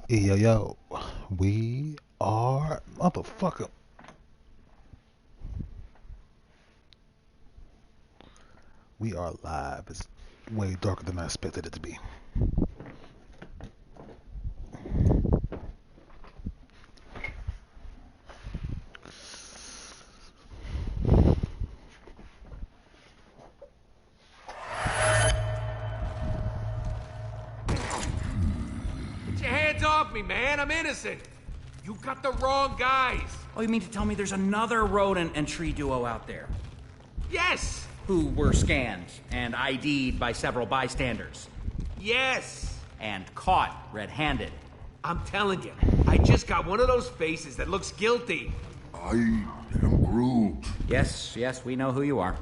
Yo, yo, we are motherfucker. We are live. It's way darker than I expected it to be. Get your hands off me, man. I'm innocent. You got the wrong guys. Oh, you mean to tell me there's another rodent and tree duo out there? Yes. Who were scanned and ID'd by several bystanders. Yes. And caught red-handed. I'm telling you, I just got one of those faces that looks guilty. I am Groot. Yes, we know who you are.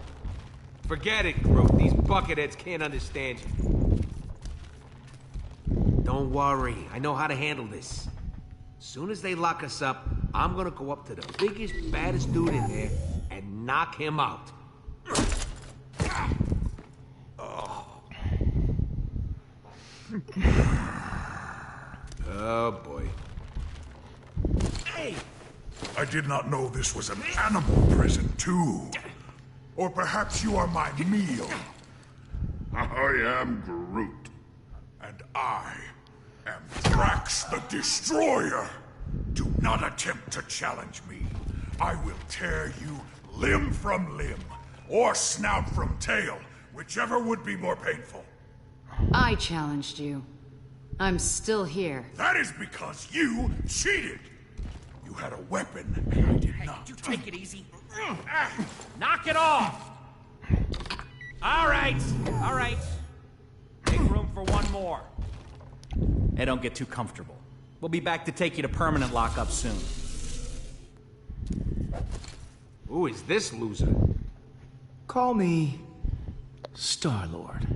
Forget it, Groot. These bucketheads can't understand you. Don't worry. I know how to handle this. As soon as they lock us up, I'm gonna go up to the biggest, baddest dude in there and knock him out. Oh, boy. Hey! I did not know this was an animal prison, too. Or perhaps you are my meal. I am Groot. And I am Drax the Destroyer. Do not attempt to challenge me. I will tear you limb from limb, or snout from tail, whichever would be more painful. I challenged you. I'm still here. That is because you cheated. You had a weapon, and I did not. You take it easy. Knock it off! All right. Make room for one more. Hey, don't get too comfortable. We'll be back to take you to permanent lockup soon. Who is this loser? Call me Star-Lord.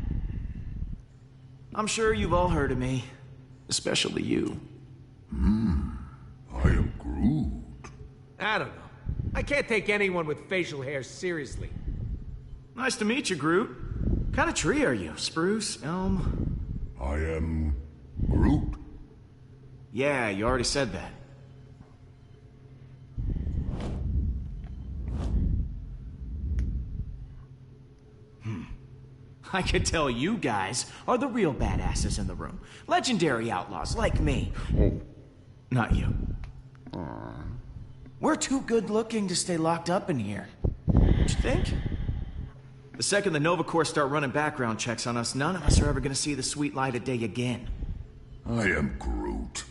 I'm sure you've all heard of me, especially you. I am Groot. I don't know. I can't take anyone with facial hair seriously. Nice to meet you, Groot. What kind of tree are you? Spruce? Elm? I am Groot. Yeah, you already said that. I could tell you guys are the real badasses in the room. Legendary outlaws like me. Not you. We're too good looking to stay locked up in here. Don't you think? The second the Nova Corps start running background checks on us, none of us are ever gonna see the sweet light of day again. I am Groot.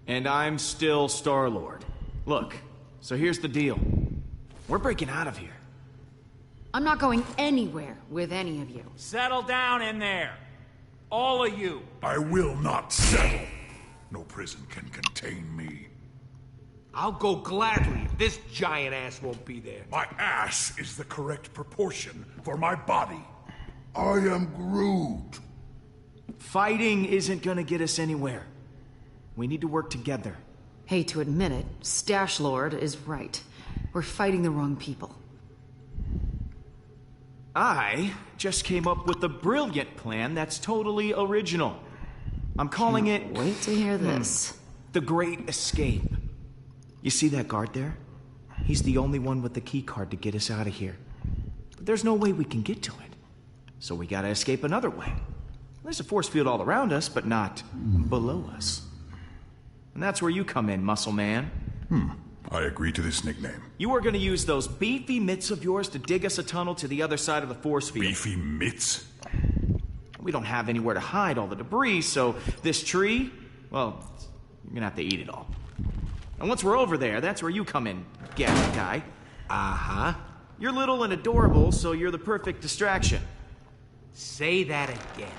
And I'm still Star-Lord. Look, so here's the deal. We're breaking out of here. I'm not going anywhere with any of you. Settle down in there. All of you. I will not settle. No prison can contain me. I'll go gladly if this giant ass won't be there. My ass is the correct proportion for my body. I am Groot. Fighting isn't gonna get us anywhere. We need to work together. Hate to admit it, Stash Lord is right. We're fighting the wrong people. I just came up with a brilliant plan that's totally original. I'm calling it... Wait to hear this. The Great Escape. You see that guard there? He's the only one with the key card to get us out of here. But there's no way we can get to it. So we gotta escape another way. There's a force field all around us, but not below us. And that's where you come in, Muscle Man. I agree to this nickname. You are gonna use those beefy mitts of yours to dig us a tunnel to the other side of the force field. Beefy mitts? We don't have anywhere to hide all the debris, so this tree, well, you're gonna have to eat it all. And once we're over there, that's where you come in, gadget guy. Uh-huh. You're little and adorable, so you're the perfect distraction. Say that again.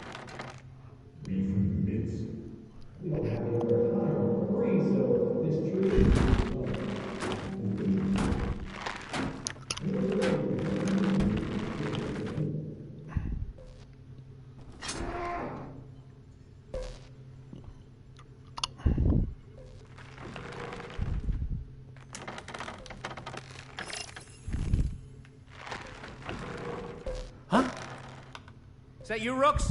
Huh? Is that you, Rooks?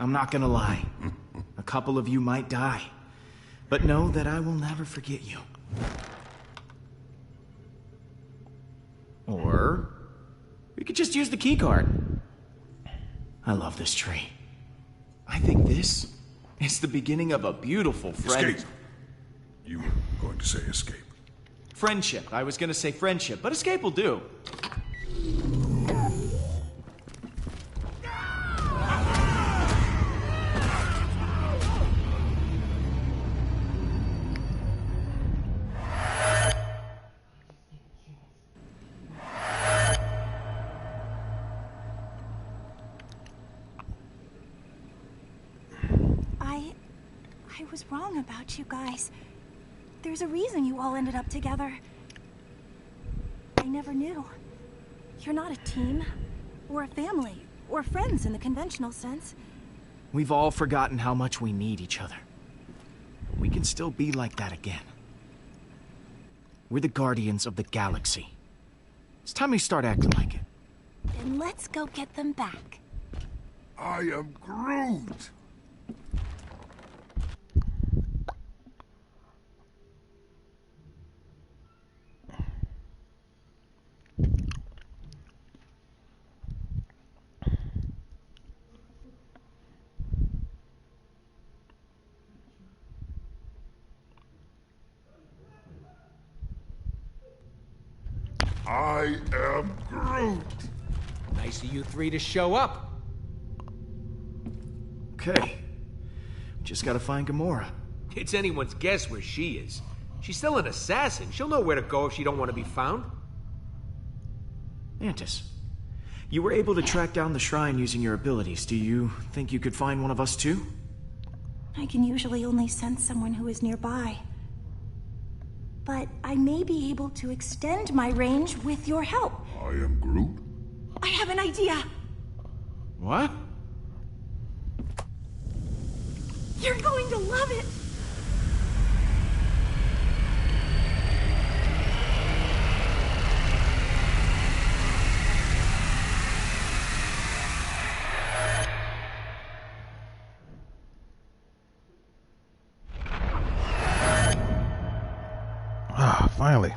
I'm not gonna lie. A couple of you might die. But know that I will never forget you. Or we could just use the keycard. I love this tree. I think this is the beginning of a beautiful friend... Escape. You were going to say escape. Friendship. I was gonna say friendship, but escape will do. I was wrong about you guys. There's a reason you all ended up together. I never knew. You're not a team, or a family, or friends in the conventional sense. We've all forgotten how much we need each other. We can still be like that again. We're the guardians of the galaxy. It's time we start acting like it. Then let's go get them back. I am Groot! I am Groot! Nice of you three to show up. Okay. Just gotta find Gamora. It's anyone's guess where she is. She's still an assassin. She'll know where to go if she don't want to be found. Mantis, you were able to track down the shrine using your abilities. Do you think you could find one of us too? I can usually only sense someone who is nearby. But I may be able to extend my range with your help. I am Groot? I have an idea! What? You're going to love it! Finally.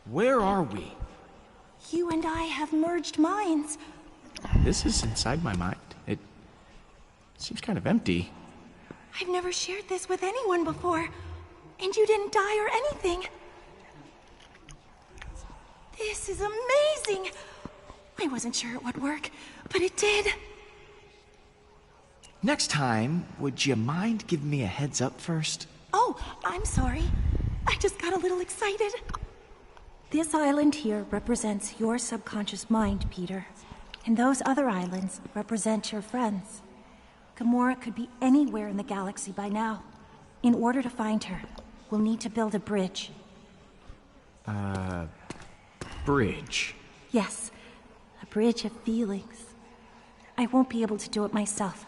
Where are we? You and I have merged minds. This is inside my mind. It seems kind of empty. I've never shared this with anyone before, and you didn't die or anything. This is amazing! I wasn't sure it would work, but it did. Next time, would you mind giving me a heads up first? Oh, I'm sorry. I just got a little excited. This island here represents your subconscious mind, Peter. And those other islands represent your friends. Gamora could be anywhere in the galaxy by now. In order to find her, we'll need to build a bridge. Bridge. Yes, a bridge of feelings. I won't be able to do it myself.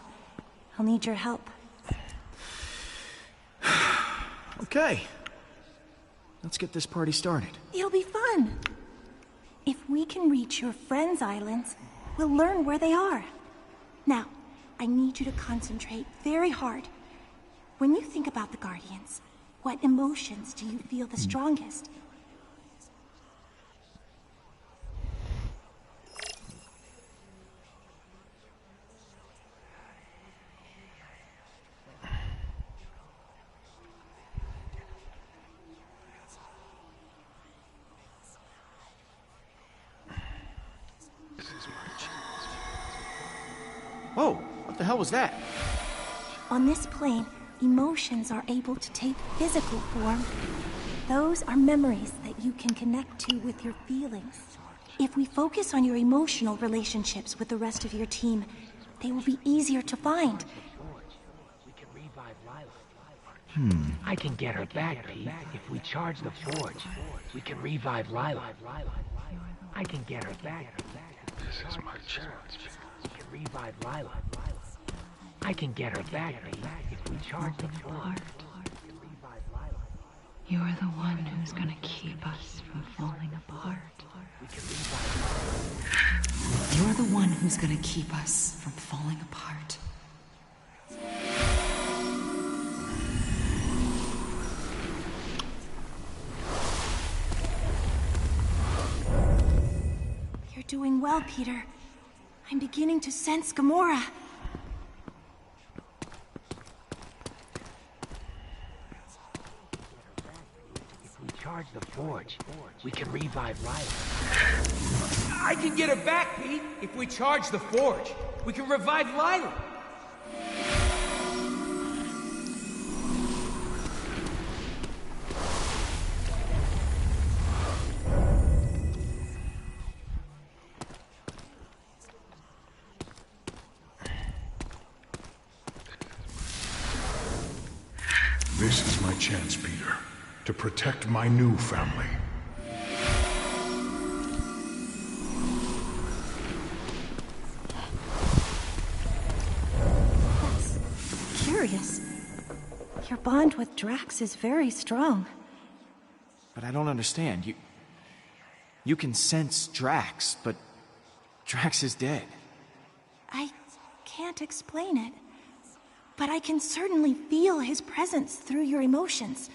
I'll need your help. Okay. Let's get this party started. It'll be fun. If we can reach your friends' islands, we'll learn where they are. Now, I need you to concentrate very hard. When you think about the Guardians, what emotions do you feel the strongest? Whoa, what the hell was that? On this plane, emotions are able to take physical form. Those are memories that you can connect to with your feelings. If we focus on your emotional relationships with the rest of your team, they will be easier to find. I can get her back, Pete. If we charge the forge, we can revive Lila. I can get her back. This is my chance. We can revive Lila. I can get her back, Pete. If we charge the forge. You're the one who's gonna keep us from falling apart. We can revive Lila. You're the one who's gonna keep us from falling apart. You're doing well, Peter. I'm beginning to sense Gamora. If we charge the forge, we can revive Lila. I can get her back, Pete. If we charge the forge, we can revive Lila. This is my chance, Peter, to protect my new family. That's curious. Your bond with Drax is very strong. But I don't understand. You can sense Drax, but Drax is dead. I can't explain it, but I can certainly feel his presence through your emotions.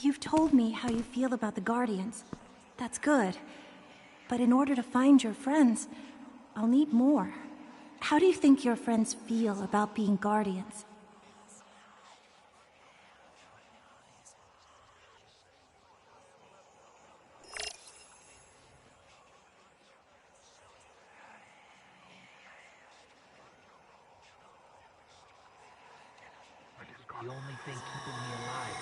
You've told me how you feel about the Guardians. That's good. But in order to find your friends, I'll need more. How do you think your friends feel about being Guardians? The only thing keeping me alive.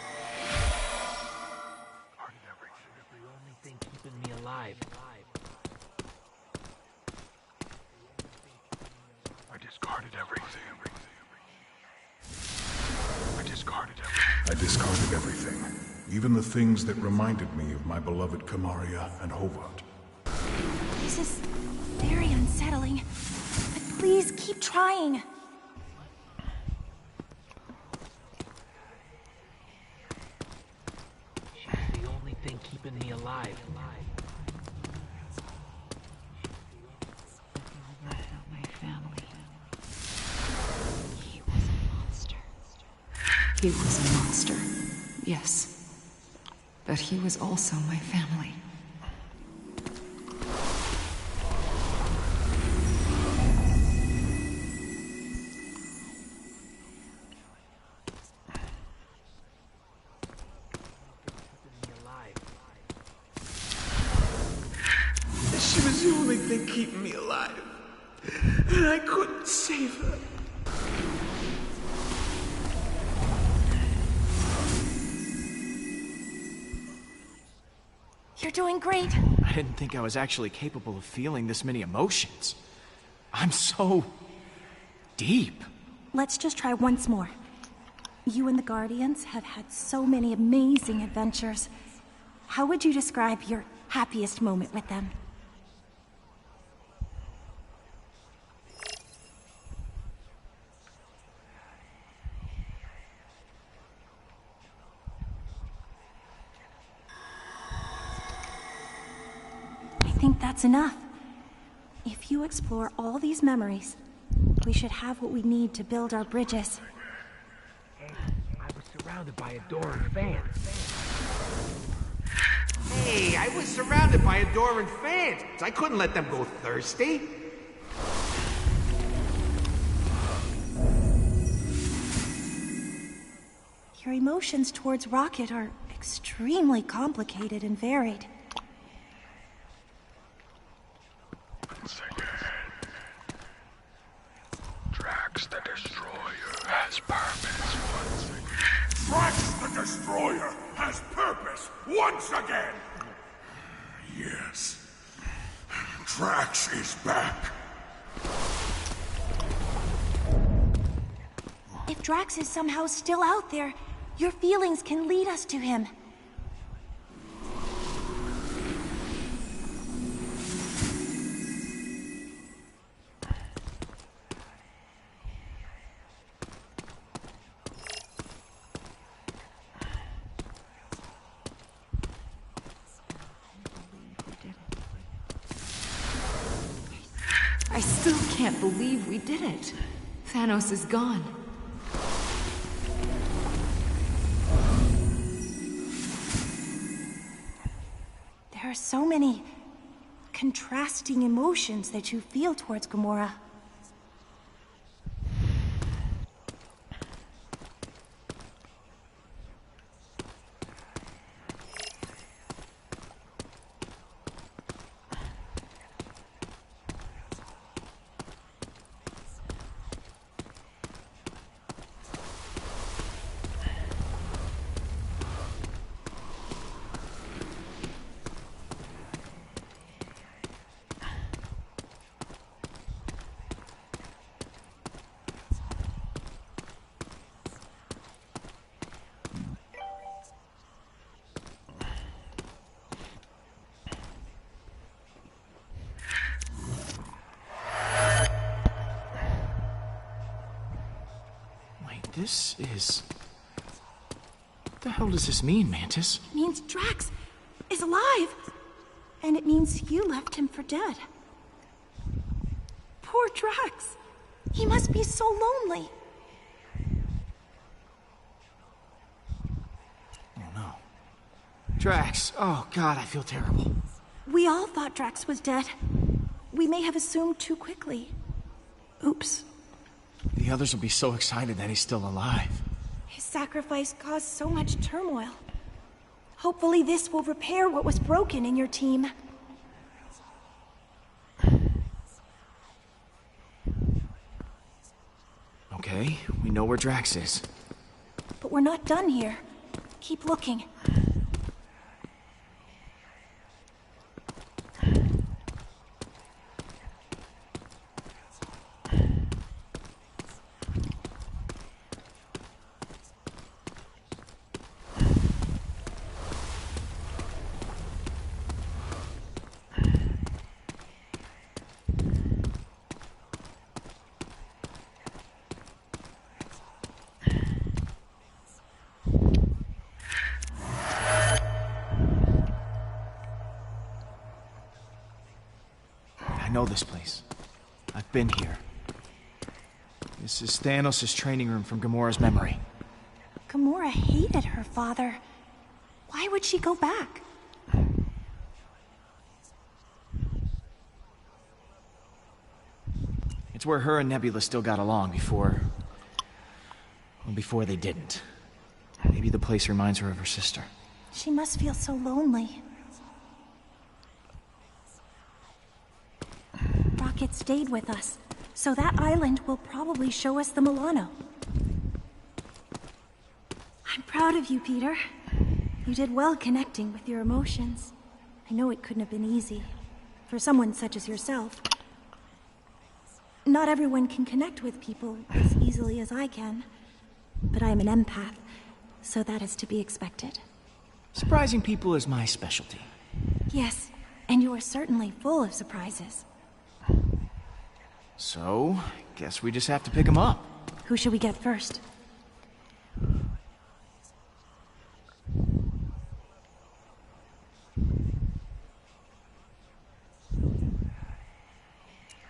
The only thing keeping me alive. I discarded everything. I discarded everything. Even the things that reminded me of my beloved Kamaria and Hovat. This is very unsettling. But please keep trying. She's the only thing keeping me alive. About my family. He was a monster. He was a monster, yes. But he was also my family. She was the only thing keeping me alive. And I couldn't save her. You're doing great. I didn't think I was actually capable of feeling this many emotions. I'm so deep. Let's just try once more. You and the Guardians have had so many amazing adventures. How would you describe your happiest moment with them? I think that's enough. If you explore all these memories, we should have what we need to build our bridges. Hey, I was surrounded by adoring fans. Hey, I was surrounded by adoring fans. I couldn't let them go thirsty. Your emotions towards Rocket are extremely complicated and varied. Drax the Destroyer has purpose once again. Drax the Destroyer has purpose once again! Yes. Drax is back. If Drax is somehow still out there, your feelings can lead us to him. I still can't believe we did it. Thanos is gone. There are so many contrasting emotions that you feel towards Gamora. This is... What the hell does this mean, Mantis? It means Drax is alive. And it means you left him for dead. Poor Drax. He must be so lonely. Oh no. Drax. Oh god, I feel terrible. We all thought Drax was dead. We may have assumed too quickly. Oops. The others will be so excited that he's still alive. His sacrifice caused so much turmoil. Hopefully this will repair what was broken in your team. Okay, we know where Drax is. But we're not done here. Keep looking. I know this place. I've been here. This is Thanos' training room from Gamora's memory. Gamora hated her father. Why would she go back? It's where her and Nebula still got along before... well, before they didn't. Maybe the place reminds her of her sister. She must feel so lonely. Rocket stayed with us, so that island will probably show us the Milano. I'm proud of you, Peter. You did well connecting with your emotions. I know it couldn't have been easy, for someone such as yourself. Not everyone can connect with people as easily as I can, but I'm an empath, so that is to be expected. Surprising people is my specialty. Yes, and you are certainly full of surprises. So, guess we just have to pick him up. Who should we get first?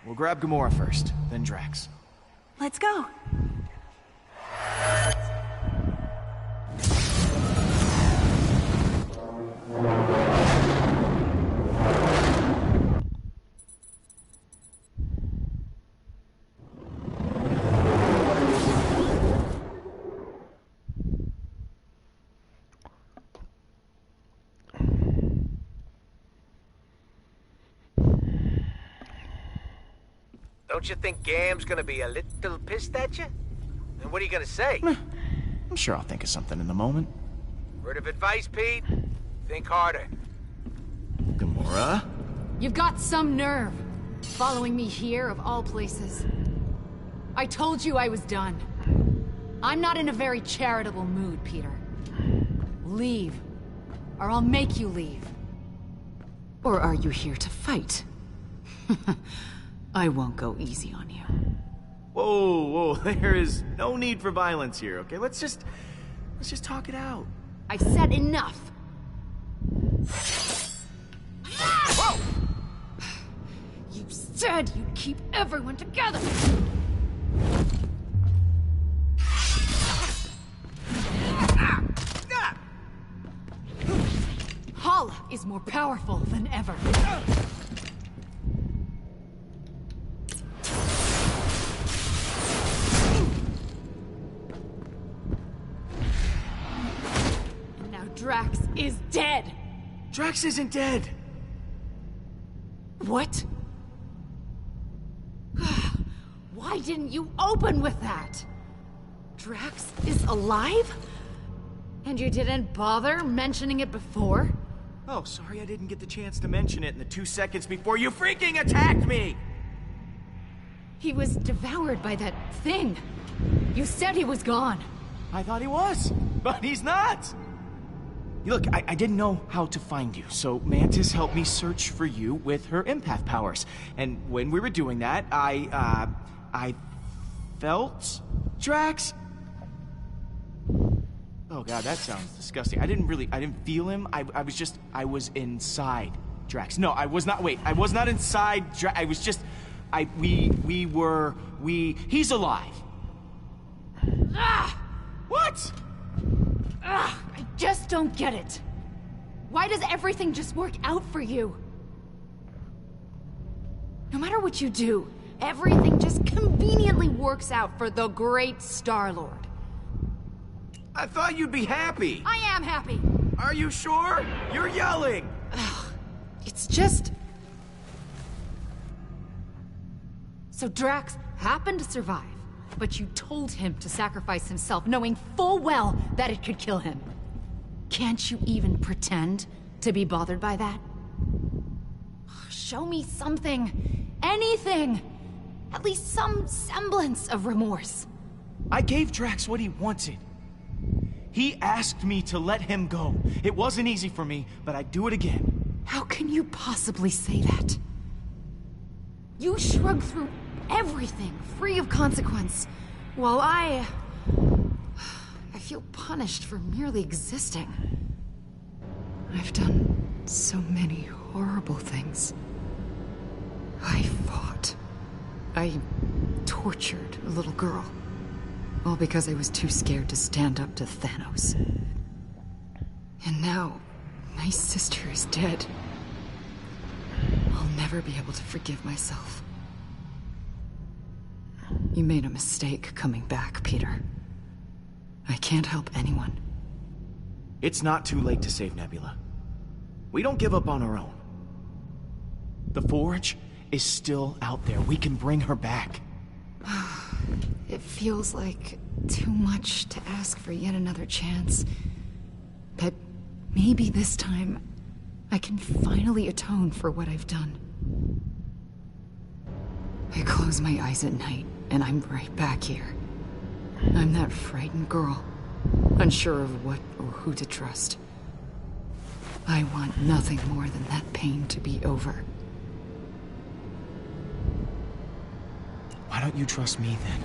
We'll grab Gamora first, then Drax. Let's go. Don't you think Gam's gonna be a little pissed at you? And what are you gonna say? I'm sure I'll think of something in the moment. Word of advice, Pete? Think harder. Gamora? You've got some nerve. Following me here, of all places. I told you I was done. I'm not in a very charitable mood, Peter. Leave. Or I'll make you leave. Or are you here to fight? I won't go easy on you. Whoa, whoa, there is no need for violence here, okay? Let's just talk it out. I've said enough. Whoa! You Instead, you keep everyone together! Hala is more powerful than ever. And now Drax is dead! Drax isn't dead! What? Why didn't you open with that? Drax is alive? And you didn't bother mentioning it before? Oh, sorry I didn't get the chance to mention it in the 2 seconds before you freaking attacked me! He was devoured by that thing. You said he was gone. I thought he was, but he's not! Look, I didn't know how to find you, so Mantis helped me search for you with her empath powers. And when we were doing that, I felt Drax? Oh god, that sounds disgusting. I didn't feel him. I was inside Drax. No, I was not, wait, I was not inside Drax. I was just, he's alive. Ah! What? Ah! I just don't get it. Why does everything just work out for you? No matter what you do, everything just conveniently works out for the great Star-Lord. I thought you'd be happy. I am happy. Are you sure? You're yelling. It's just... So Drax happened to survive, but you told him to sacrifice himself, knowing full well that it could kill him. Can't you even pretend to be bothered by that? Show me something. Anything. At least some semblance of remorse. I gave Drax what he wanted. He asked me to let him go. It wasn't easy for me, but I'd do it again. How can you possibly say that? You shrugged through everything, free of consequence, while I feel punished for merely existing. I've done so many horrible things. I fought. I tortured a little girl. All because I was too scared to stand up to Thanos. And now, my sister is dead. I'll never be able to forgive myself. You made a mistake coming back, Peter. I can't help anyone. It's not too late to save Nebula. We don't give up on our own. The Forge is still out there. We can bring her back. It feels like too much to ask for yet another chance. But maybe this time, I can finally atone for what I've done. I close my eyes at night, and I'm right back here. I'm that frightened girl, unsure of what or who to trust. I want nothing more than that pain to be over. Why don't you trust me then?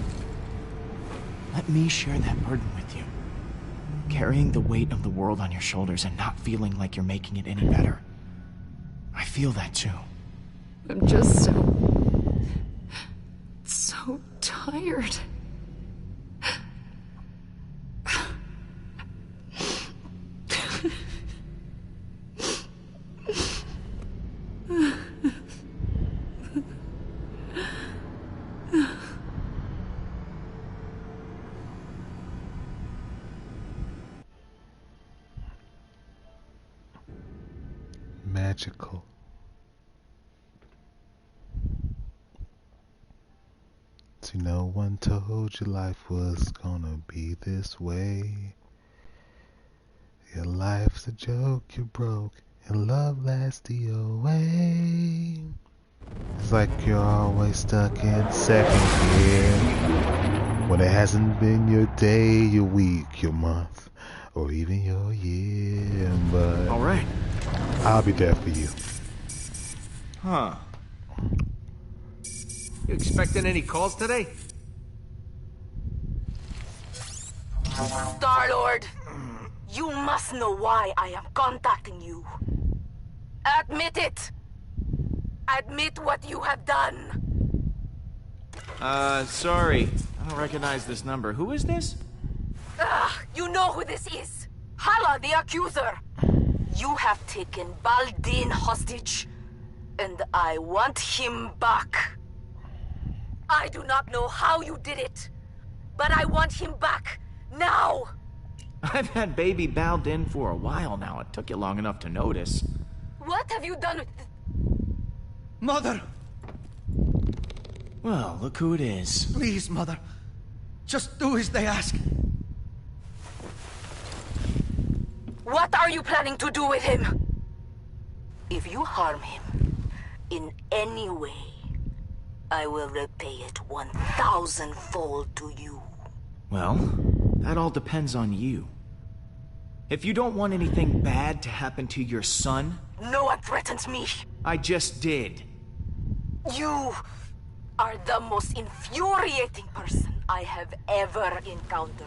Let me share that burden with you. Carrying the weight of the world on your shoulders and not feeling like you're making it any better. I feel that too. I'm just so tired. Magical. See, no one told you life was gonna be this way. Your life's a joke you broke, and love lasts the away. It's like you're always stuck in second gear, when it hasn't been your day, your week, your month, or even your year. But all right, I'll be there for you. Huh. You expecting any calls today? Star-Lord, you must know why I am contacting you. Admit it! Admit what you have done. Sorry. I don't recognize this number. Who is this? You know who this is. Hala, the accuser. You have taken Baldin hostage, and I want him back. I do not know how you did it, but I want him back, now! I've had baby Baldin for a while now. It took you long enough to notice. What have you done with... Mother! Well, look who it is. Please, Mother. Just do as they ask. What are you planning to do with him? If you harm him in any way, I will repay it 1,000-fold to you. Well, that all depends on you. If you don't want anything bad to happen to your son... No one threatens me. I just did. You are the most infuriating person I have ever encountered.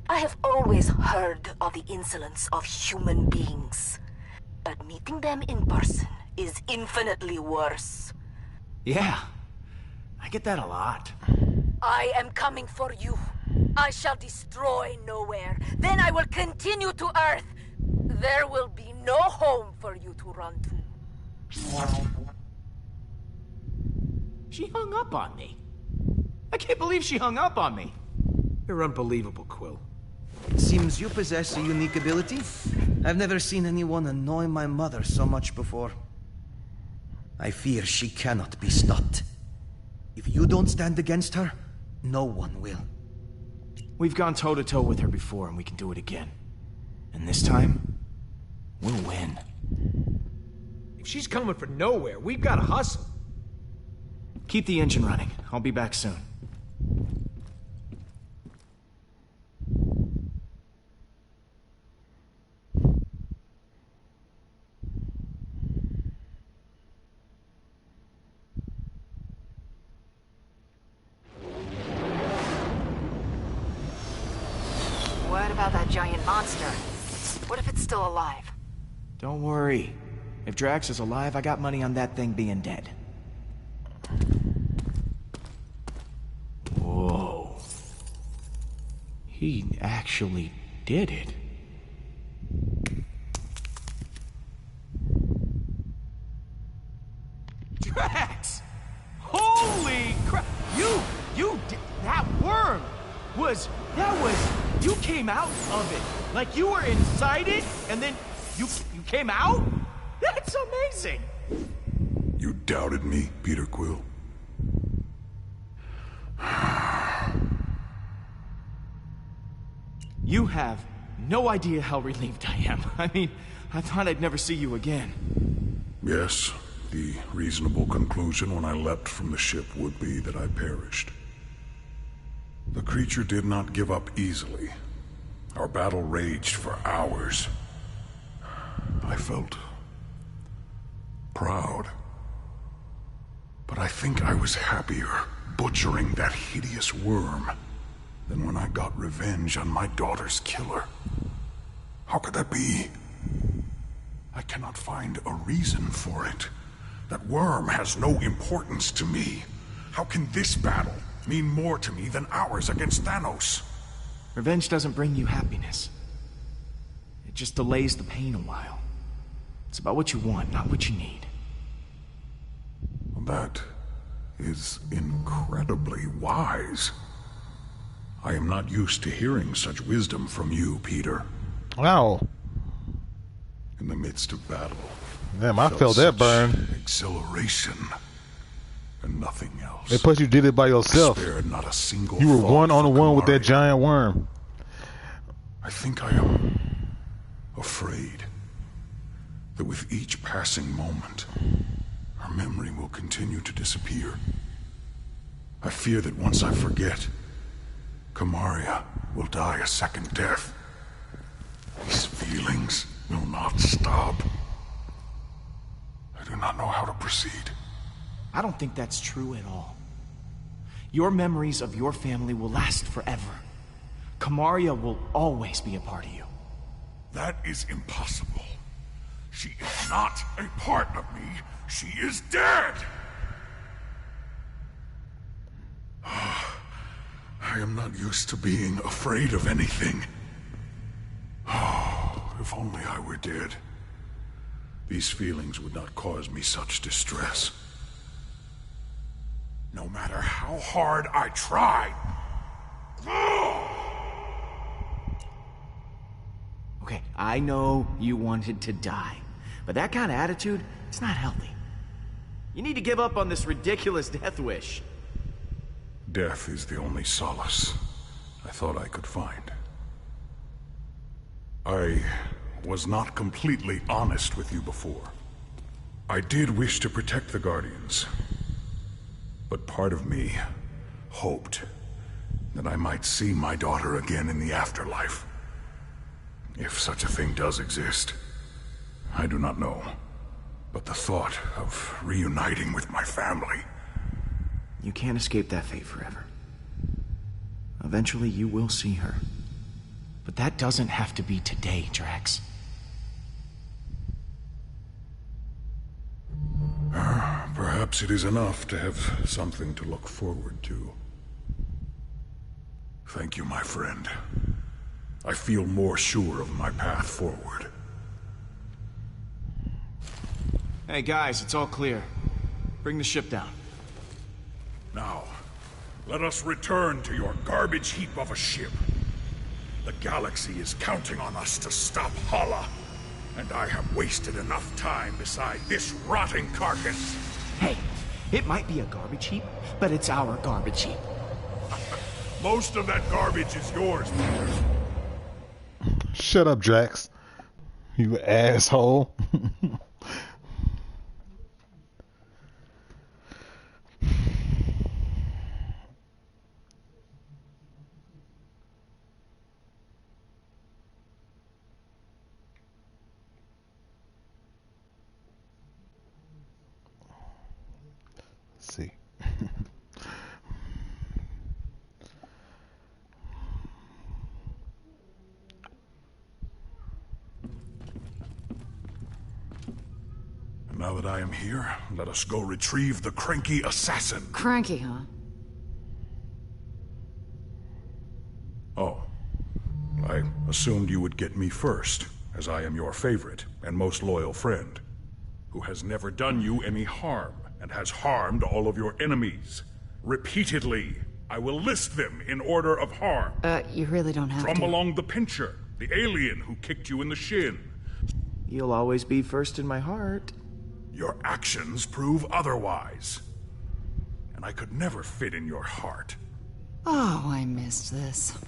I have always heard of the insolence of human beings, but meeting them in person is infinitely worse. Yeah, I get that a lot. I am coming for you. I shall destroy Nowhere. Then I will continue to Earth. There will be no home for you to run to. She hung up on me. I can't believe she hung up on me. You're unbelievable, Quill. Seems you possess a unique ability. I've never seen anyone annoy my mother so much before. I fear she cannot be stopped. If you don't stand against her, no one will. We've gone toe-to-toe with her before, and we can do it again. And this time, we'll win. If she's coming for Nowhere, we've got to hustle. Keep the engine running. I'll be back soon. What about that giant monster? What if it's still alive? Don't worry. If Drax is alive, I got money on that thing being dead. Whoa. He actually did it. Drax! Holy crap! You did, that worm you came out of it. Like you were inside it, and then you came out? That's amazing! You doubted me, Peter Quill. You have no idea how relieved I am. I mean, I thought I'd never see you again. Yes, the reasonable conclusion when I leapt from the ship would be that I perished. The creature did not give up easily. Our battle raged for hours. I felt proud. But I think I was happier butchering that hideous worm than when I got revenge on my daughter's killer. How could that be? I cannot find a reason for it. That worm has no importance to me. How can this battle mean more to me than ours against Thanos? Revenge doesn't bring you happiness. It just delays the pain a while. It's about what you want, not what you need. That is incredibly wise. I am not used to hearing such wisdom from you, Peter. Wow. In the midst of battle. Damn, I felt that burn. Exhilaration. And nothing else. And plus you did it by yourself. I spared not a single You were thought one-on-one for with that Kamaria. giant worm. I think I am afraid that with each passing moment, her memory will continue to disappear. I fear that once I forget, Kamaria will die a second death. These feelings will not stop. I do not know how to proceed. I don't think that's true at all. Your memories of your family will last forever. Kamaria will always be a part of you. That is impossible. She is not a part of me. She is dead! I am not used to being afraid of anything. Oh, if only I were dead. These feelings would not cause me such distress. No matter how hard I tried. Okay, I know you wanted to die, but that kind of attitude, it's not healthy. You need to give up on this ridiculous death wish. Death is the only solace I thought I could find. I was not completely honest with you before. I did wish to protect the Guardians, but part of me hoped that I might see my daughter again in the afterlife. If such a thing does exist, I do not know. But the thought of reuniting with my family... You can't escape that fate forever. Eventually you will see her. But that doesn't have to be today, Drax. Perhaps it is enough to have something to look forward to. Thank you, my friend. I feel more sure of my path forward. Hey guys, it's all clear. Bring the ship down. Now, let us return to your garbage heap of a ship. The galaxy is counting on us to stop Hala, and I have wasted enough time beside this rotting carcass. Hey, it might be a garbage heap, but it's our garbage heap. Most of that garbage is yours, Peter. Shut up, Drax. You asshole. Let's see. Now that I am here, let us go retrieve the cranky assassin. Cranky, huh? Oh. I assumed you would get me first, as I am your favorite and most loyal friend, who has never done you any harm and has harmed all of your enemies. Repeatedly, I will list them in order of harm. You really don't have From to. along the pincher, the alien who kicked you in the shin. You'll always be first in my heart. Your actions prove otherwise. And I could never fit in your heart. Oh, I missed this.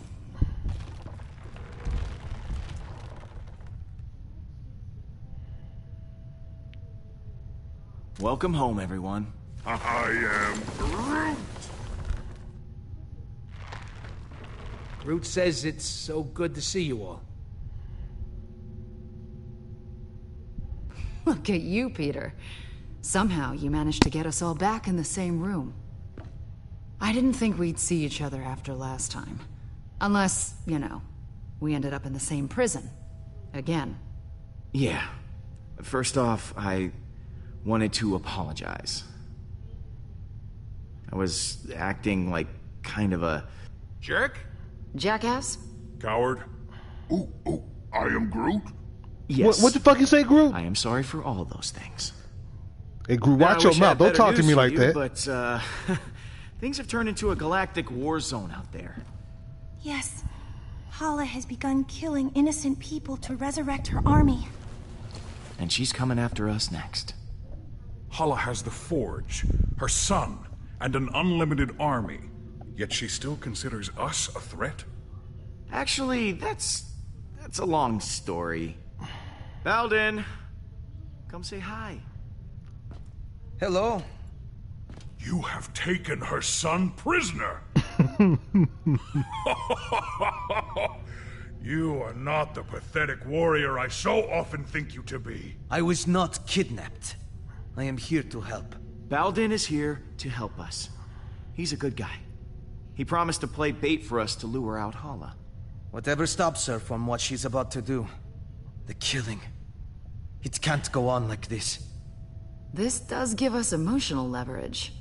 Welcome home, everyone. I am Groot! Groot says it's so good to see you all. Look at you, Peter. Somehow you managed to get us all back in the same room. I didn't think we'd see each other after last time. Unless, you know, we ended up in the same prison. Again. Yeah. First off, I wanted to apologize. I was acting like kind of a... Jerk? Jackass? Coward? Ooh, I am Groot? Yes. What the fuck you say, Groot? I am sorry for all those things. Hey, Groot, watch your mouth. Don't talk to me like that. But, things have turned into a galactic war zone out there. Yes. Hala has begun killing innocent people to resurrect her army. And she's coming after us next. Hala has the Forge, her son, and an unlimited army. Yet she still considers us a threat? Actually, that's a long story. Baldin, come say hi. Hello. You have taken her son prisoner! You are not the pathetic warrior I so often think you to be. I was not kidnapped. I am here to help. Baldin is here to help us. He's a good guy. He promised to play bait for us to lure out Hala. Whatever stops her from what she's about to do. The killing. It can't go on like this. This does give us emotional leverage.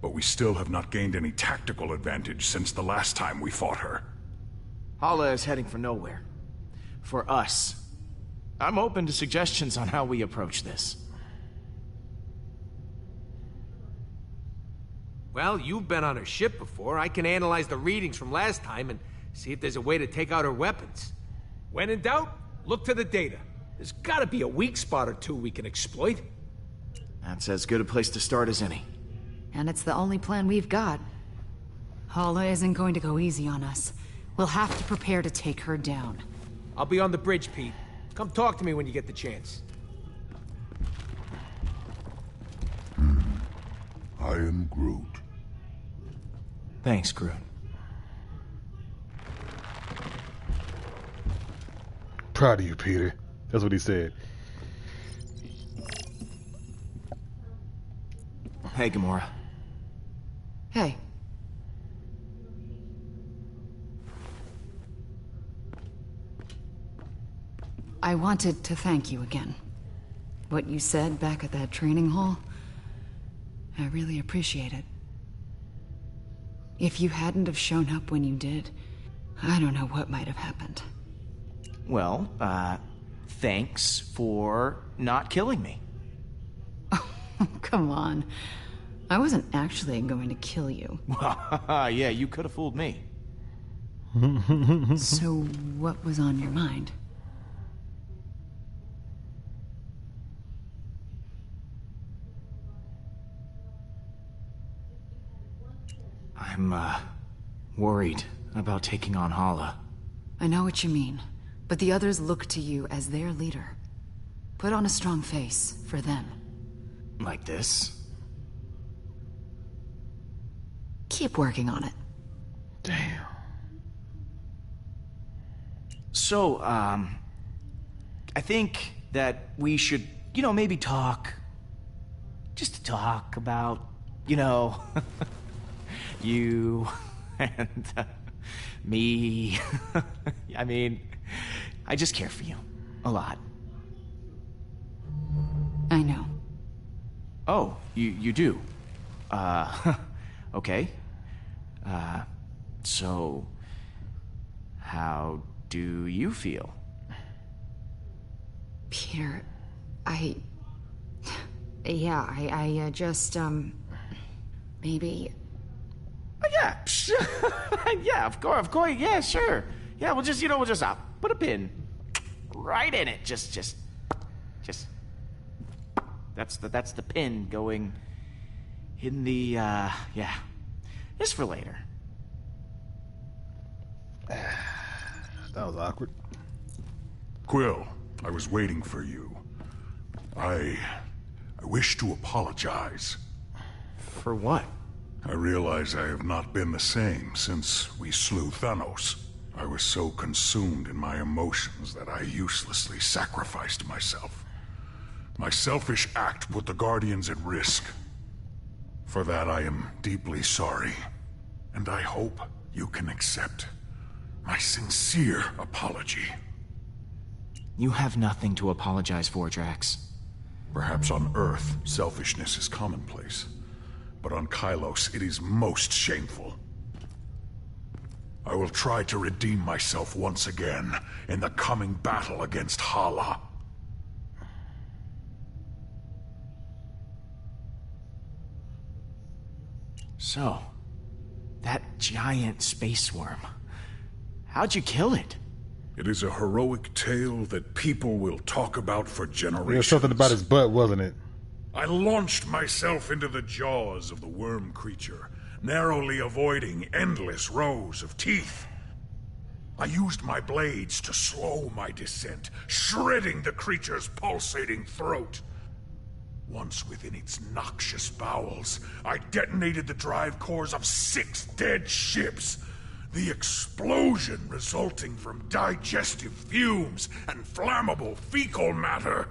But we still have not gained any tactical advantage since the last time we fought her. Hala is heading for nowhere. For us. I'm open to suggestions on how we approach this. Well, you've been on her ship before. I can analyze the readings from last time and see if there's a way to take out her weapons. When in doubt, look to the data. There's gotta be a weak spot or two we can exploit. That's as good a place to start as any. And it's the only plan we've got. Hala isn't going to go easy on us. We'll have to prepare to take her down. I'll be on the bridge, Pete. Come talk to me when you get the chance. I am Groot. Thanks, Groot. Proud of you, Peter. That's what he said. Hey, Gamora. Hey. I wanted to thank you again. What you said back at that training hall, I really appreciate it. If you hadn't have shown up when you did, I don't know what might have happened. Well, thanks for not killing me. Come on. I wasn't actually going to kill you. Yeah, you could have fooled me. So, what was on your mind? I'm, worried about taking on Hala. I know what you mean, but the others look to you as their leader. Put on a strong face for them. Like this? Keep working on it. Damn. So, I think that we should, maybe talk. Just to talk about, you and me. I mean, I just care for you. A lot. I know. Oh, you do? Okay. So, how do you feel? Peter, I just, maybe... Yeah, yeah, of course, yeah, sure. Yeah, we'll just put a pin right in it. Just. That's the pin going in the, yeah. Just for later. That was awkward. Quill, I was waiting for you. I wish to apologize. For what? I realize I have not been the same since we slew Thanos. I was so consumed in my emotions that I uselessly sacrificed myself. My selfish act put the Guardians at risk. For that I am deeply sorry, and I hope you can accept my sincere apology. You have nothing to apologize for, Drax. Perhaps on Earth, selfishness is commonplace. But on Kylos, it is most shameful. I will try to redeem myself once again in the coming battle against Hala. So, that giant space worm. How'd you kill it? It is a heroic tale that people will talk about for generations. There was something about his butt, wasn't it? I launched myself into the jaws of the worm creature, narrowly avoiding endless rows of teeth. I used my blades to slow my descent, shredding the creature's pulsating throat. Once within its noxious bowels, I detonated the drive cores of 6 dead ships. The explosion resulting from digestive fumes and flammable fecal matter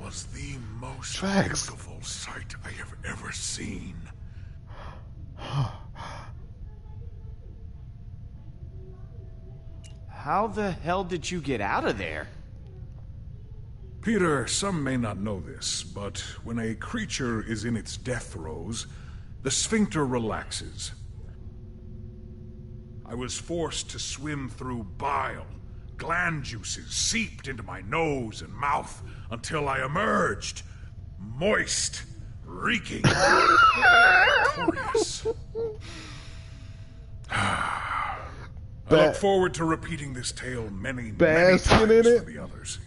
was the most beautiful sight I have ever seen. How the hell did you get out of there? Peter, some may not know this, but when a creature is in its death throes, the sphincter relaxes. I was forced to swim through bile. Gland juices seeped into my nose and mouth until I emerged, moist, reeking, victorious. I look forward to repeating this tale many times for the others.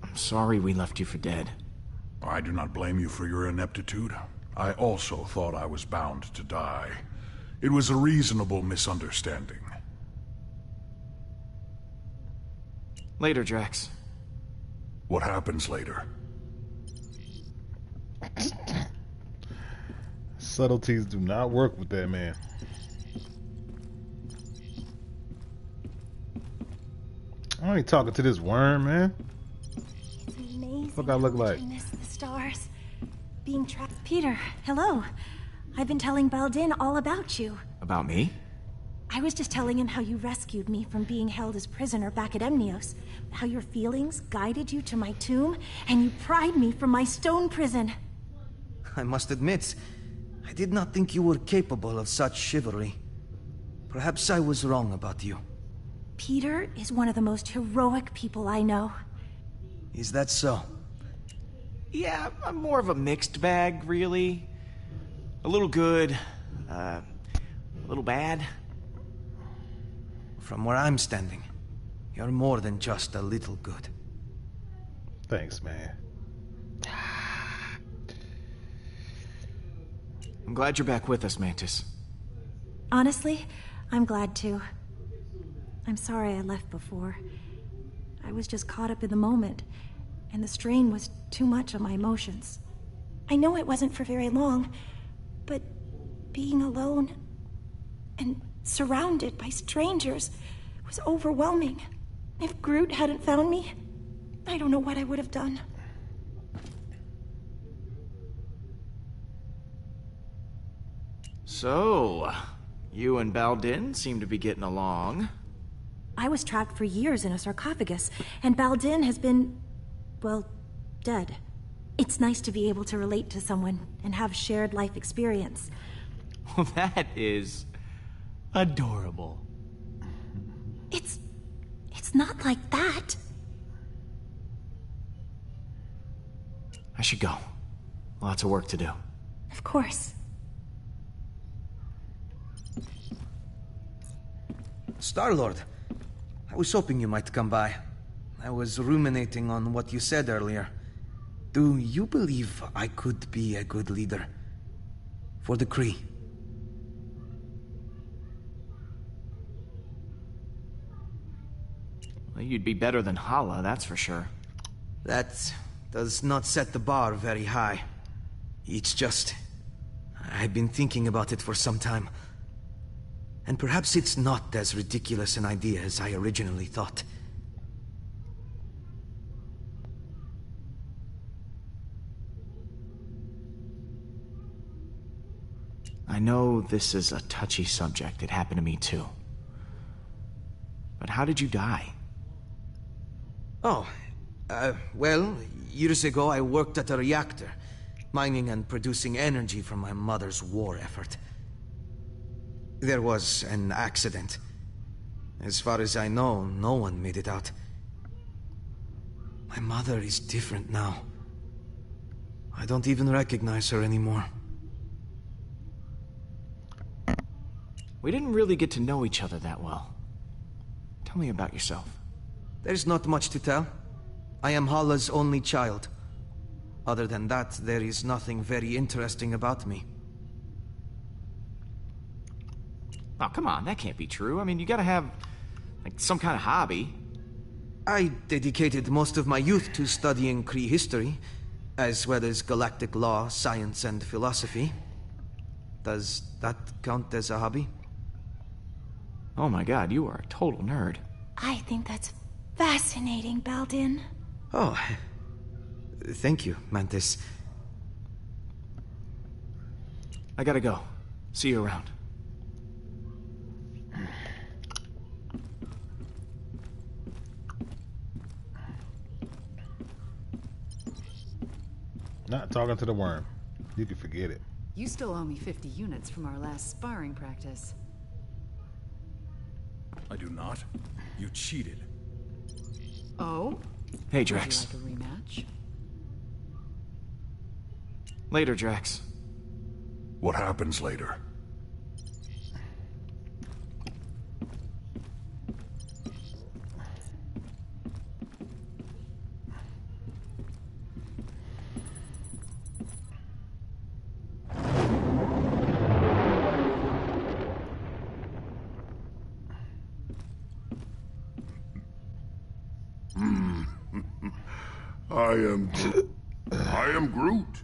I'm sorry we left you for dead. I do not blame you for your ineptitude. I also thought I was bound to die. It was a reasonable misunderstanding. Later, Drax. What happens later? Subtleties do not work with that man. I ain't talking to this worm, man. It's amazing. What I look like? I miss the stars. Being trapped. Peter, hello. I've been telling Baldin all about you. About me? I was just telling him how you rescued me from being held as prisoner back at Emnios. How your feelings guided you to my tomb, and you pried me from my stone prison. I must admit, I did not think you were capable of such chivalry. Perhaps I was wrong about you. Peter is one of the most heroic people I know. Is that so? Yeah, I'm more of a mixed bag, really. A little good, a little bad. From where I'm standing, you're more than just a little good. Thanks, man. I'm glad you're back with us, Mantis. Honestly, I'm glad too. I'm sorry I left before. I was just caught up in the moment, and the strain was too much on my emotions. I know it wasn't for very long, but being alone and surrounded by strangers was overwhelming. If Groot hadn't found me, I don't know what I would have done. So, you and Baldin seem to be getting along. I was trapped for years in a sarcophagus, and Baldin has been, well, dead. It's nice to be able to relate to someone and have shared life experience. Well, that is adorable. It's not like that. I should go. Lots of work to do. Of course. Star-Lord, I was hoping you might come by. I was ruminating on what you said earlier. Do you believe I could be a good leader? For the Kree? Well, you'd be better than Hala, that's for sure. That does not set the bar very high. It's just... I've been thinking about it for some time. And perhaps it's not as ridiculous an idea as I originally thought. I know this is a touchy subject. It happened to me too. But how did you die? Oh, well, years ago I worked at a reactor, mining and producing energy from my mother's war effort. There was an accident. As far as I know, no one made it out. My mother is different now. I don't even recognize her anymore. We didn't really get to know each other that well. Tell me about yourself. There's not much to tell. I am Hala's only child. Other than that, there is nothing very interesting about me. Oh, come on, that can't be true. I mean, you gotta have, like, some kind of hobby. I dedicated most of my youth to studying Kree history, as well as galactic law, science, and philosophy. Does that count as a hobby? Oh my god, you are a total nerd. I think that's fascinating, Baldin. Oh, thank you, Mantis. I gotta go. See you around. Not talking to the worm. You can forget it. You still owe me 50 units from our last sparring practice. I do not. You cheated. Oh? Hey, Would Drax. you like a rematch? Later, Drax. What happens later? I am Groot.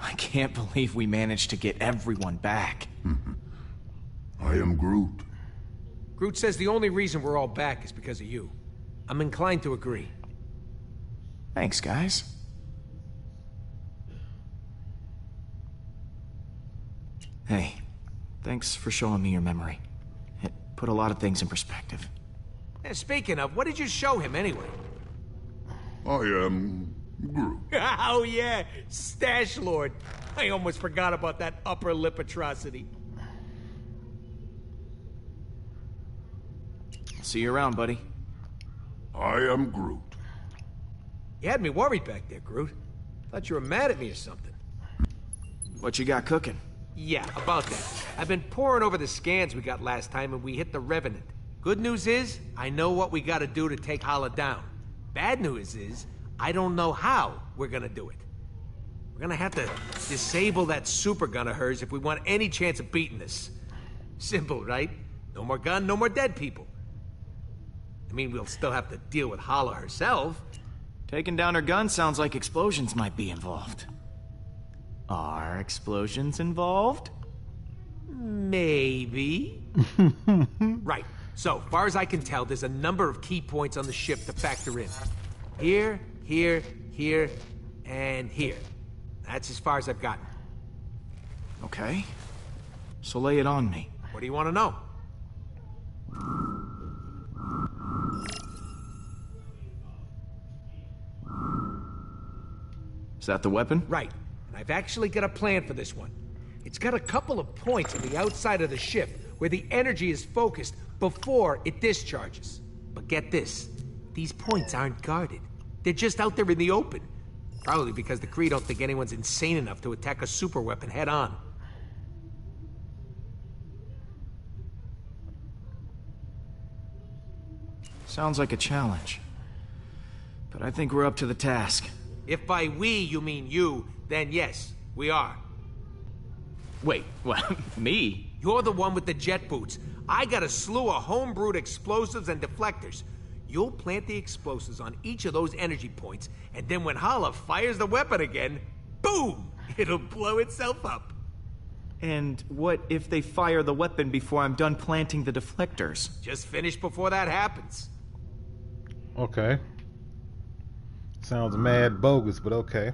I can't believe we managed to get everyone back. I am Groot. Groot says the only reason we're all back is because of you. I'm inclined to agree. Thanks, guys. Hey, thanks for showing me your memory. It put a lot of things in perspective. Speaking of, what did you show him anyway? I am Groot. Oh yeah, Stash Lord. I almost forgot about that upper lip atrocity. See you around, buddy. I am Groot. You had me worried back there, Groot. Thought you were mad at me or something. What you got cooking? Yeah, about that. I've been poring over the scans we got last time and we hit the Revenant. Good news is, I know what we gotta do to take Hala down. Bad news is, I don't know how we're gonna do it. We're gonna have to disable that super gun of hers if we want any chance of beating this. Simple, right? No more gun, no more dead people. I mean, we'll still have to deal with Hala herself. Taking down her gun sounds like explosions might be involved. Are explosions involved? Maybe. Right. So, far as I can tell, there's a number of key points on the ship to factor in. Here, here, here, and here. That's as far as I've gotten. Okay. So lay it on me. What do you want to know? Is that the weapon? Right. And I've actually got a plan for this one. It's got a couple of points on the outside of the ship where the energy is focused before it discharges. But get this, these points aren't guarded. They're just out there in the open. Probably because the Kree don't think anyone's insane enough to attack a super weapon head on. Sounds like a challenge. But I think we're up to the task. If by we you mean you, then yes, we are. Wait, what? Me? You're the one with the jet boots. I got a slew of homebrewed explosives and deflectors. You'll plant the explosives on each of those energy points, and then when Hala fires the weapon again, boom! It'll blow itself up. And what if they fire the weapon before I'm done planting the deflectors? Just finish before that happens. Okay. Sounds mad bogus, but okay.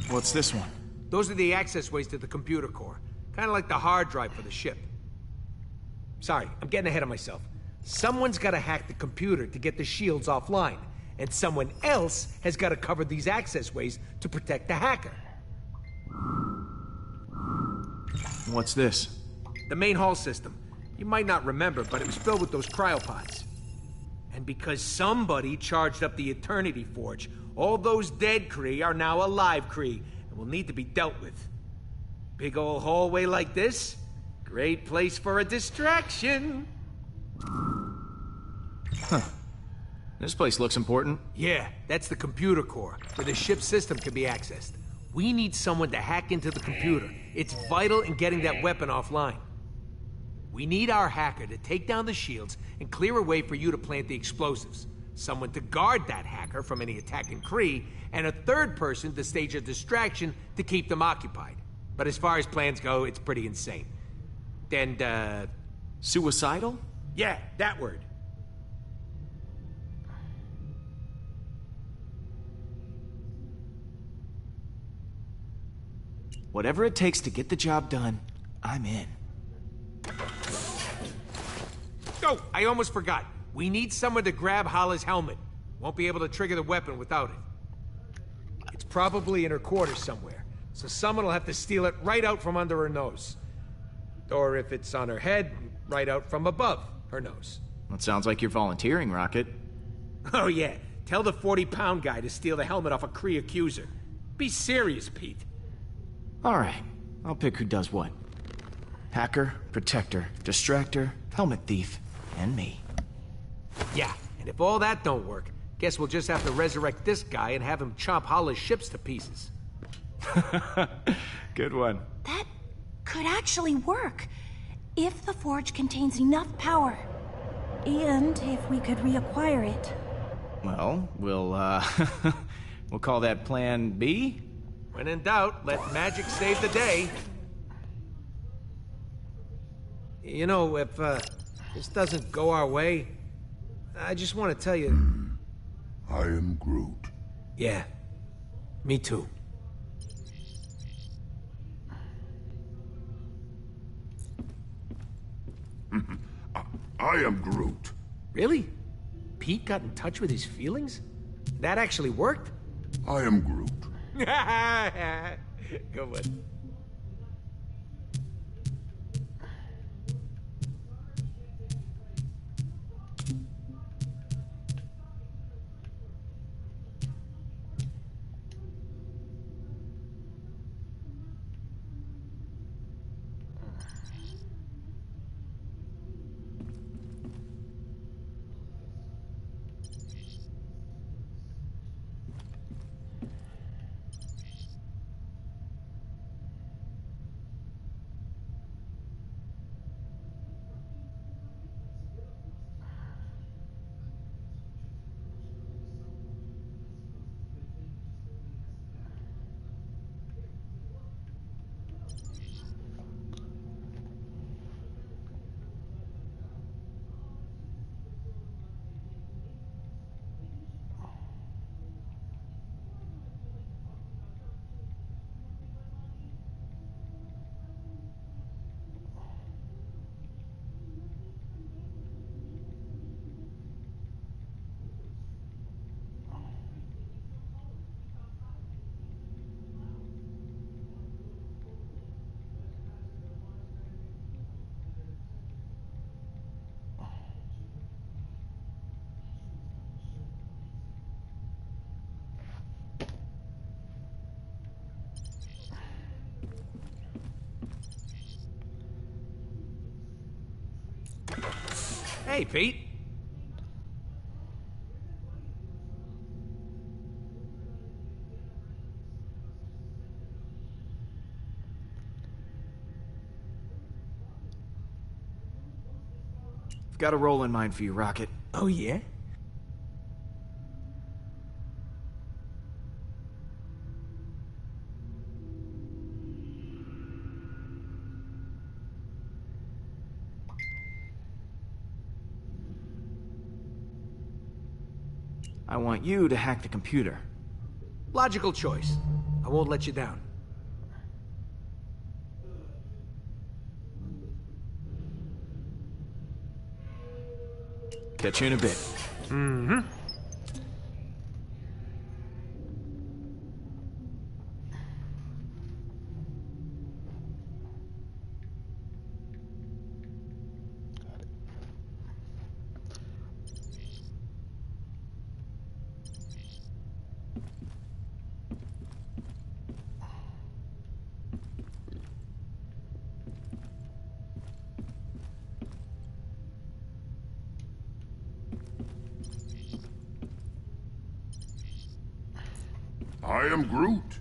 What's this one? Those are the access ways to the computer core. Kind of like the hard drive for the ship. Sorry, I'm getting ahead of myself. Someone's got to hack the computer to get the shields offline, and someone else has got to cover these access ways to protect the hacker. What's this? The main hall system. You might not remember, but it was filled with those cryopods. And because somebody charged up the Eternity Forge, all those dead Kree are now alive Kree, and will need to be dealt with. Big old hallway like this? Great place for a distraction. Huh. This place looks important. Yeah, that's the computer core, where the ship's system can be accessed. We need someone to hack into the computer. It's vital in getting that weapon offline. We need our hacker to take down the shields and clear a way for you to plant the explosives. Someone to guard that hacker from any attacking Kree, and a third person to stage a distraction to keep them occupied. But as far as plans go, it's pretty insane. And, Suicidal? yeah, that word. Whatever it takes to get the job done, I'm in. Oh, I almost forgot. We need someone to grab Hala's helmet. Won't be able to trigger the weapon without it. It's probably in her quarters somewhere, so someone will have to steal it right out from under her nose. Or if it's on her head, right out from above her nose. That sounds like you're volunteering, Rocket. Oh yeah, tell the 40-pound guy to steal the helmet off a Kree accuser. Be serious, Pete. Alright, I'll pick who does what. Hacker, protector, distractor, helmet thief, and me. Yeah, and if all that don't work, guess we'll just have to resurrect this guy and have him chop Hala's ships to pieces. Good one. That could actually work, if the forge contains enough power. And if we could reacquire it. Well, we'll call that Plan B? When in doubt, let magic save the day. You know, if this doesn't go our way, I just want to tell you... I am Groot. Yeah, me too. I am Groot. Really? Pete got in touch with his feelings? That actually worked? I am Groot. Good one. Hey, Pete. I've got a role in mind for you, Rocket. Oh, yeah? I want you to hack the computer. Logical choice. I won't let you down. Catch you in a bit. Mm-hmm. I am Groot.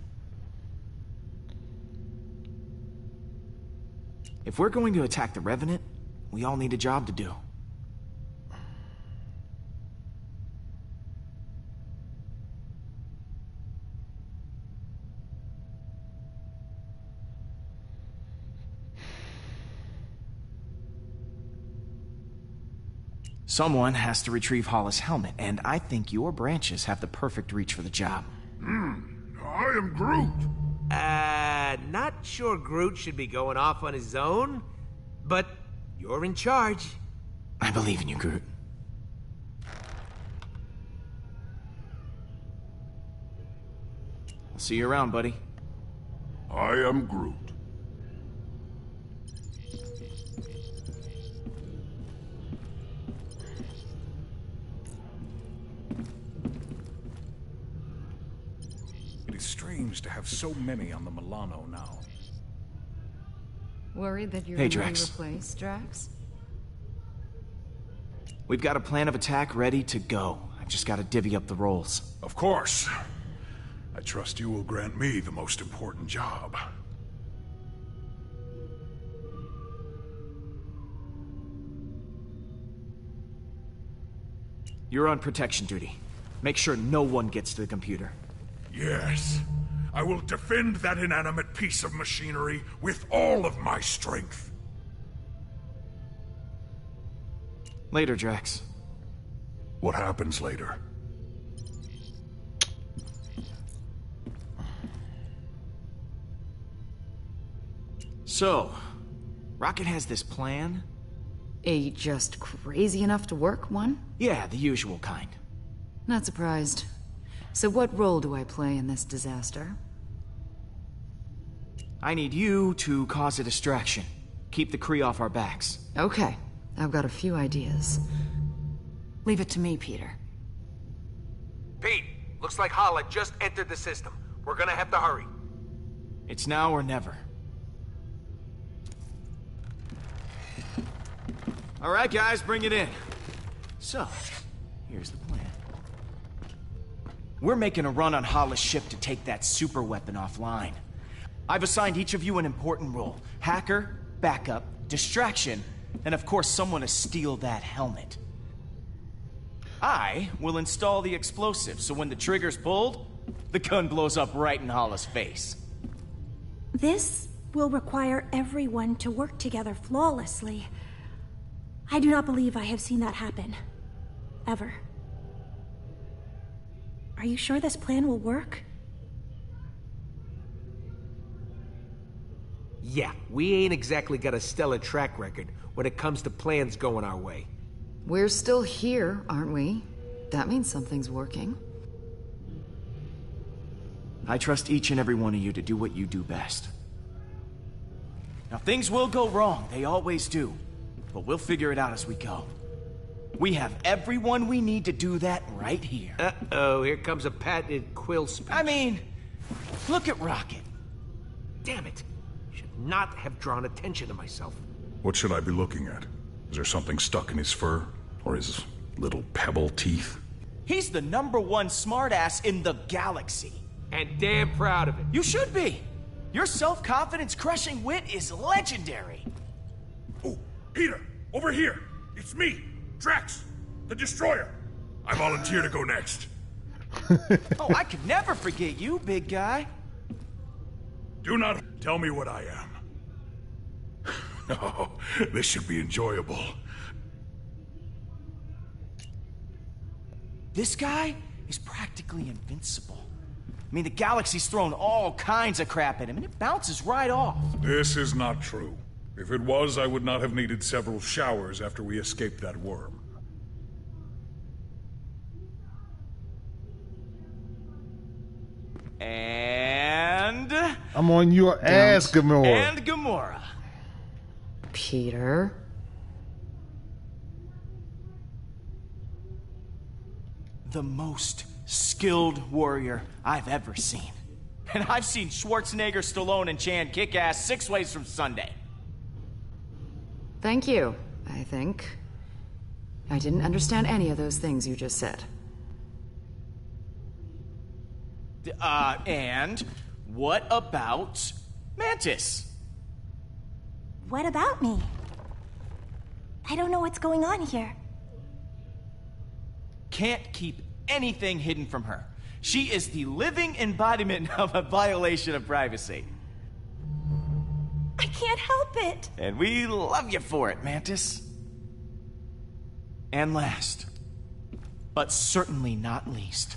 If we're going to attack the Revenant, we all need a job to do. Someone has to retrieve Hala's helmet, and I think your branches have the perfect reach for the job. I am Groot. Not sure Groot should be going off on his own, but you're in charge. I believe in you, Groot. I'll see you around, buddy. I am Groot. It is strange to have so many on the Milano now. Worried that you're Hey, gonna be Drax. replaced, Drax? We've got a plan of attack ready to go. I've just got to divvy up the roles. Of course. I trust you will grant me the most important job. You're on protection duty. Make sure no one gets to the computer. Yes. I will defend that inanimate piece of machinery with all of my strength. Later, Drax. What happens later? So, Rocket has this plan? A just crazy enough to work one? Yeah, the usual kind. Not surprised. So what role do I play in this disaster? I need you to cause a distraction. Keep the Kree off our backs. Okay, I've got a few ideas. Leave it to me, Peter. Pete, looks like Hala just entered the system. We're gonna have to hurry. It's now or never. All right, guys, bring it in. So, here's the plan. We're making a run on Hala's ship to take that super weapon offline. I've assigned each of you an important role. Hacker, backup, distraction, and of course someone to steal that helmet. I will install the explosive, so when the trigger's pulled, the gun blows up right in Hala's face. This will require everyone to work together flawlessly. I do not believe I have seen that happen. Ever. Are you sure this plan will work? Yeah, we ain't exactly got a stellar track record when it comes to plans going our way. We're still here, aren't we? That means something's working. I trust each and every one of you to do what you do best. Now, things will go wrong, they always do. But we'll figure it out as we go. We have everyone we need to do that right here. Uh-oh, here comes a patented quill speech. I mean, look at Rocket. Damn it. Should not have drawn attention to myself. What should I be looking at? Is there something stuck in his fur? Or his little pebble teeth? He's the #1 smartass in the galaxy. And damn proud of it. You should be. Your self-confidence crushing wit is legendary. Oh, Peter, over here. It's me, Drax, the Destroyer. I volunteer to go next. Oh, I could never forget you, big guy. Do not tell me what I am. Oh, this should be enjoyable. This guy is practically invincible. I mean, the galaxy's thrown all kinds of crap at him, and it bounces right off. This is not true. If it was, I would not have needed several showers after we escaped that worm. And... I'm on your ass, Gamora. And Gamora. Peter? The most skilled warrior I've ever seen. And I've seen Schwarzenegger, Stallone, and Chan kick ass 6 ways from Sunday. Thank you, I think. I didn't understand any of those things you just said. And what about Mantis? What about me? I don't know what's going on here. Can't keep anything hidden from her. She is the living embodiment of a violation of privacy. I can't help it. And we love you for it, Mantis. And last, but certainly not least,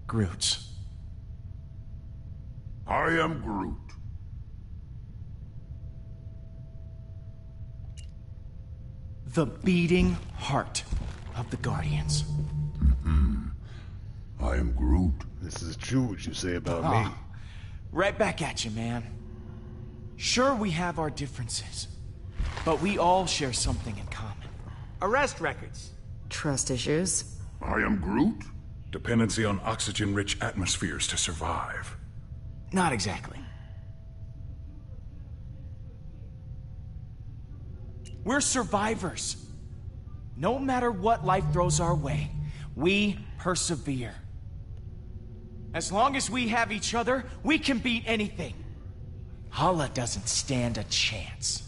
Groot. I am Groot. The beating heart of the Guardians. I am Groot. This is true what you say about me. Right back at you, man. Sure, we have our differences, but we all share something in common. Arrest records. Trust issues. I am Groot? Dependency on oxygen-rich atmospheres to survive. Not exactly. We're survivors. No matter what life throws our way, we persevere. As long as we have each other, we can beat anything. Hala doesn't stand a chance.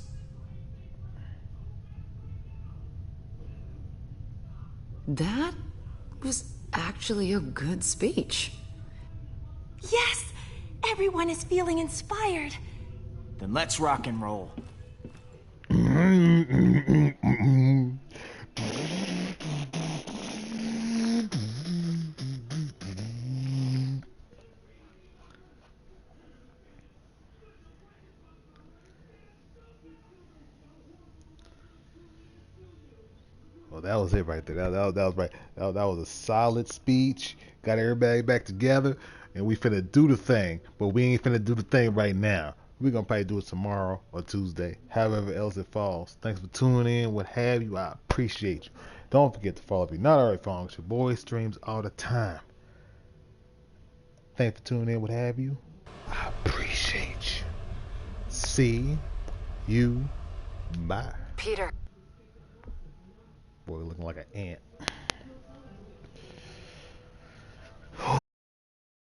That was actually a good speech. Yes! Everyone is feeling inspired. Then let's rock and roll. Well, that was it right there. That was right. That was a solid speech. Got everybody back together, and we finna do the thing. But we ain't finna do the thing right now. We're gonna probably do it tomorrow or Tuesday, however else it falls. Thanks for tuning in. What have you? I appreciate you. Don't forget to follow me. Not already following your boy streams all the time. Thanks for tuning in. What have you? I appreciate you. See you. Bye. Peter. Boy, looking like an ant.